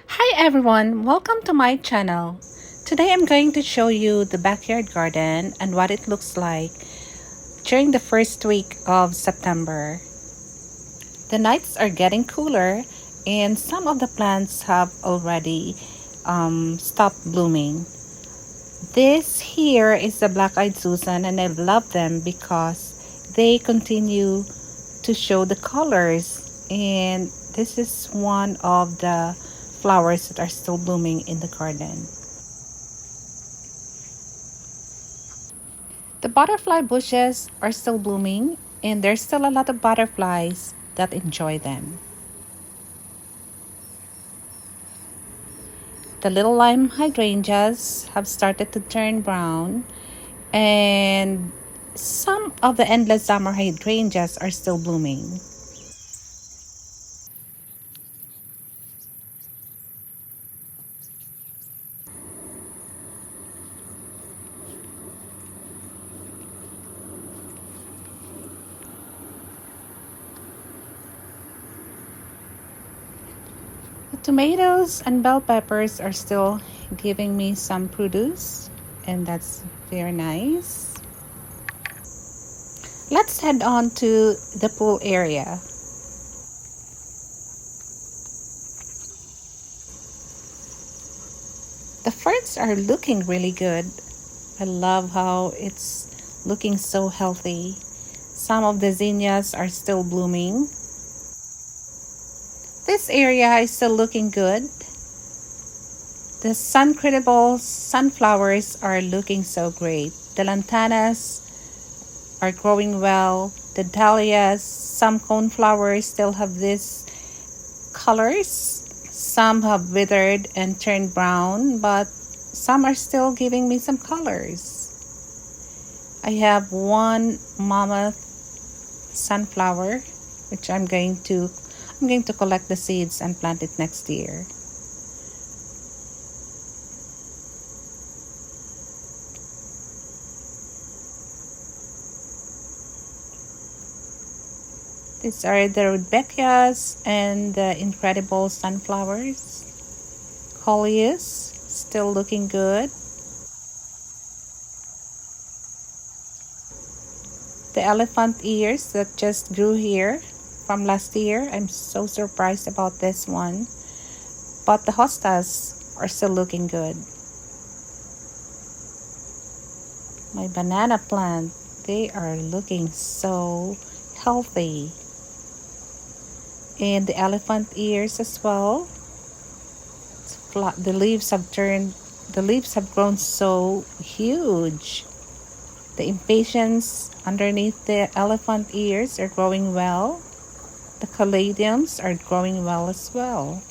Hi everyone, welcome to my channel. Today I'm going to show you the backyard garden and what it looks like during the first week of September. The nights are getting cooler and some of the plants have already stopped blooming. This here is the black-eyed Susan and I love them because they continue to show the colors, and this is one of the flowers that are still blooming in the garden. The butterfly bushes are still blooming and there's still a lot of butterflies that enjoy them. The little lime hydrangeas have started to turn brown, and some of the endless summer hydrangeas are still blooming. The tomatoes and bell peppers are still giving me some produce, and that's very nice. Let's head on to the pool area. The ferns are looking really good. I love how it's looking so healthy. Some of the zinnias are still blooming. This area is still looking good. The sun-credible sunflowers are looking so great. The lantanas are growing well. The dahlias, some coneflowers still have these colors. Some have withered and turned brown, but some are still giving me some colors. I have one mammoth sunflower, which I'm going to collect the seeds and plant it next year. These are the rudbeckias and the incredible sunflowers. Coleus, still looking good. The elephant ears that just grew here from last year. I'm so surprised about this one. But the hostas are still looking good. My banana plant, they are looking so healthy. And the elephant ears as well. The leaves have grown so huge. The impatiens underneath the elephant ears are growing well. The caladiums are growing well as well.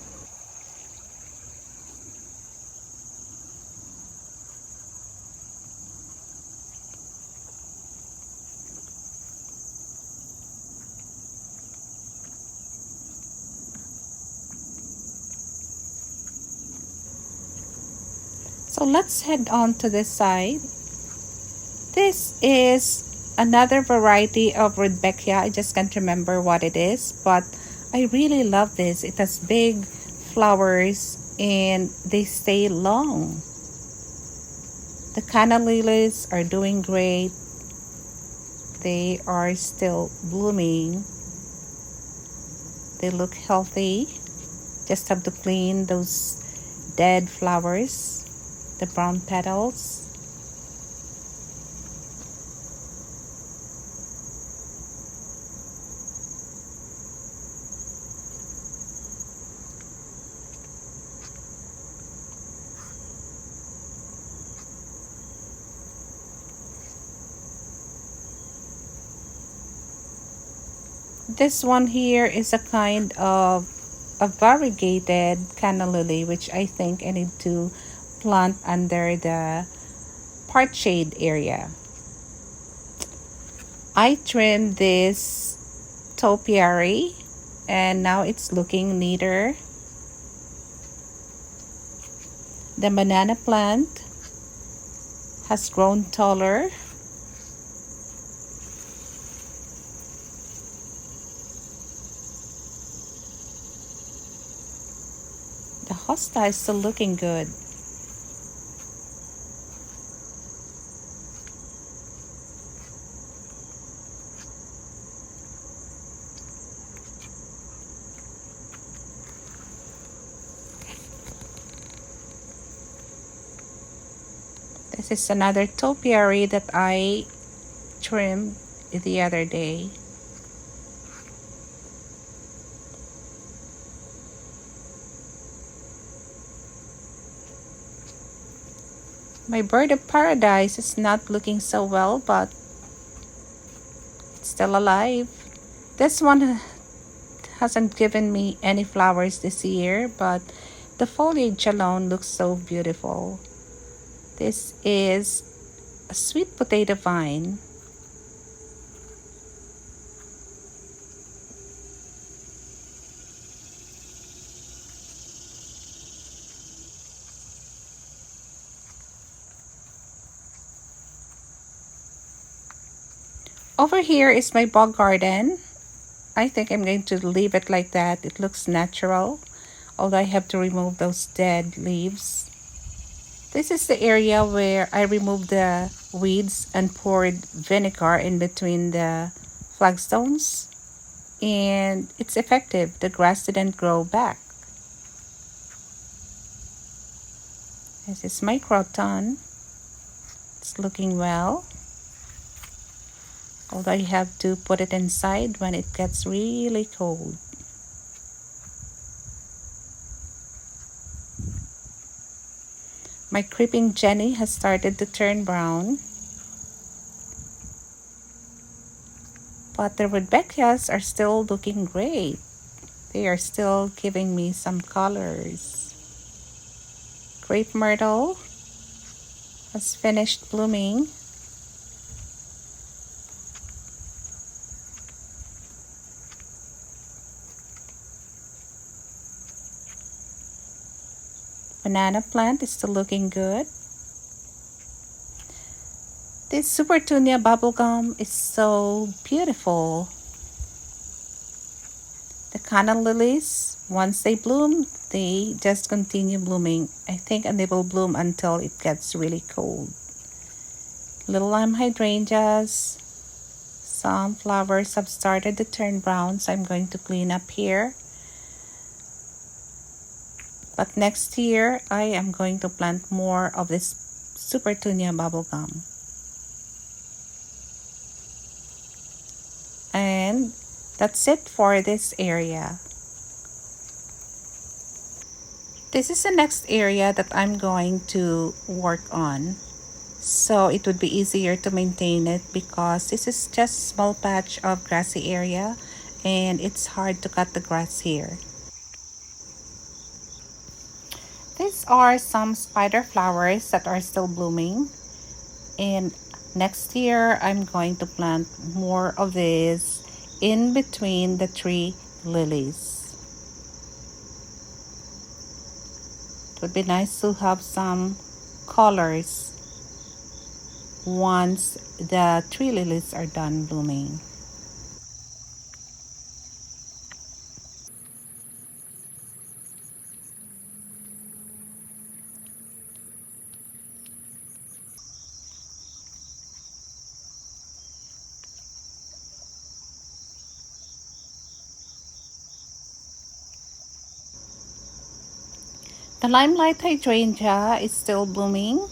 So let's head on to this side. This is another variety of Rudbeckia. I just can't remember what it is, but I really love this. It has big flowers and they stay long. The canna lilies are doing great. They are still blooming. They look healthy. Just have to clean those dead flowers, the brown petals. This one here is a kind of a variegated canna lily, which I think I need to plant under the part shade area. I trimmed this topiary and now it's looking neater. The banana plant has grown taller. The hosta is still looking good. This is another topiary that I trimmed the other day. My bird of paradise is not looking so well, but it's still alive. This one hasn't given me any flowers this year, but the foliage alone looks so beautiful. This is a sweet potato vine. Over here is my bog garden. I think I'm going to leave it like that. It looks natural, although I have to remove those dead leaves. This is the area where I removed the weeds and poured vinegar in between the flagstones. And it's effective. The grass didn't grow back. This is my croton. It's looking well. Although you have to put it inside when it gets really cold. My creeping Jenny has started to turn brown. But the rudbeckias are still looking great. They are still giving me some colors. Grape myrtle has finished blooming. Banana plant is still looking good. This Supertunia bubblegum is so beautiful. The canna lilies, once they bloom, they just continue blooming. I think and they will bloom until it gets really cold. Little lime hydrangeas. Some flowers have started to turn brown, so I'm going to clean up here. But next year, I am going to plant more of this Supertunia bubblegum. And that's it for this area. This is the next area that I'm going to work on. So it would be easier to maintain it because this is just a small patch of grassy area and it's hard to cut the grass here. These are some spider flowers that are still blooming. And next year, I'm going to plant more of these in between the three lilies. It would be nice to have some colors once the three lilies are done blooming. The limelight hydrangea is still blooming.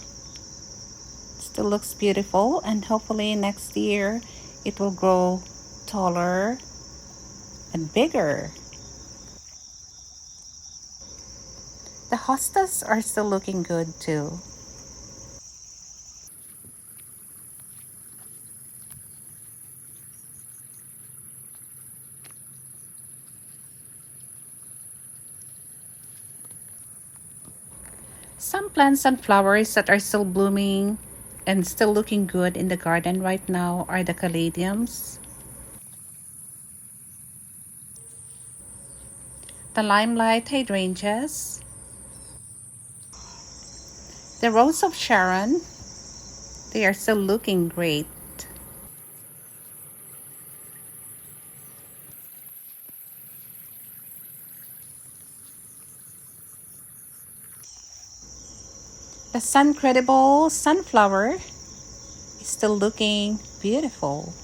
Still looks beautiful, and hopefully next year it will grow taller and bigger. The hostas are still looking good too. Some plants and flowers that are still blooming and still looking good in the garden right now are the caladiums, the limelight hydrangeas, the rose of Sharon. They are still looking great. The Suncredible sunflower is still looking beautiful.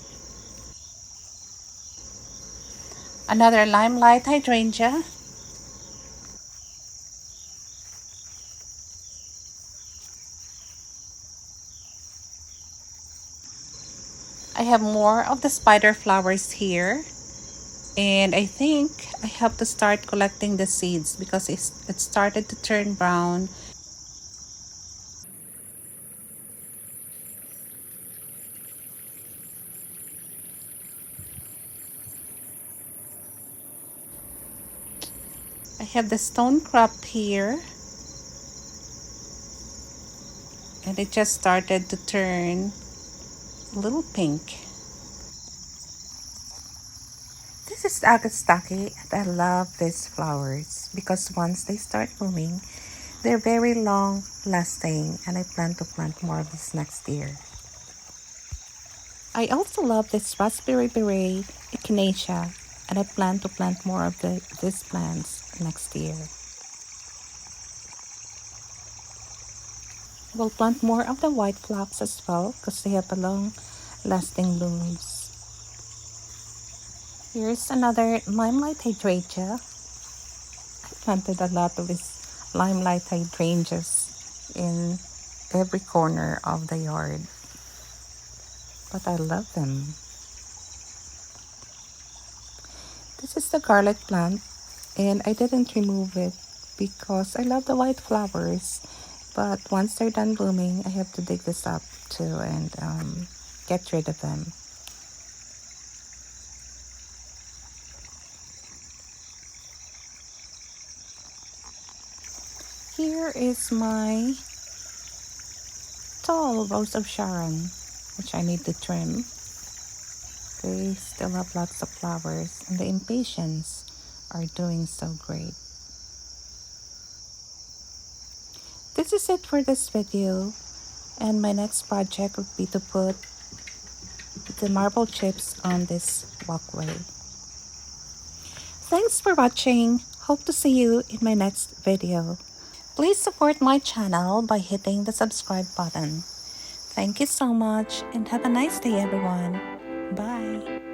Another limelight hydrangea. I have more of the spider flowers here. And I think I have to start collecting the seeds because it started to turn brown. I have the stone crop here. And it just started to turn a little pink. This is Agastaki, and I love these flowers because once they start blooming, they're very long lasting, and I plan to plant more of this next year. I also love this raspberry beret echinacea, and I plan to plant more of these plants next year. We'll plant more of the white phlox as well because they have a long lasting blooms. Here's another limelight hydrangea. I planted a lot of these limelight hydrangeas in every corner of the yard, but I love them. This is the garlic plant, and I didn't remove it because I love the white flowers, but once they're done blooming I have to dig this up too and get rid of them. Here is my tall rose of Sharon, which I need to trim. They still have lots of flowers, and the impatiens are doing so great. This is it for this video, and my next project would be to put the marble chips on this walkway. Thanks for watching. Hope to see you in my next video. Please support my channel by hitting the subscribe button. Thank you so much and have a nice day everyone. Bye.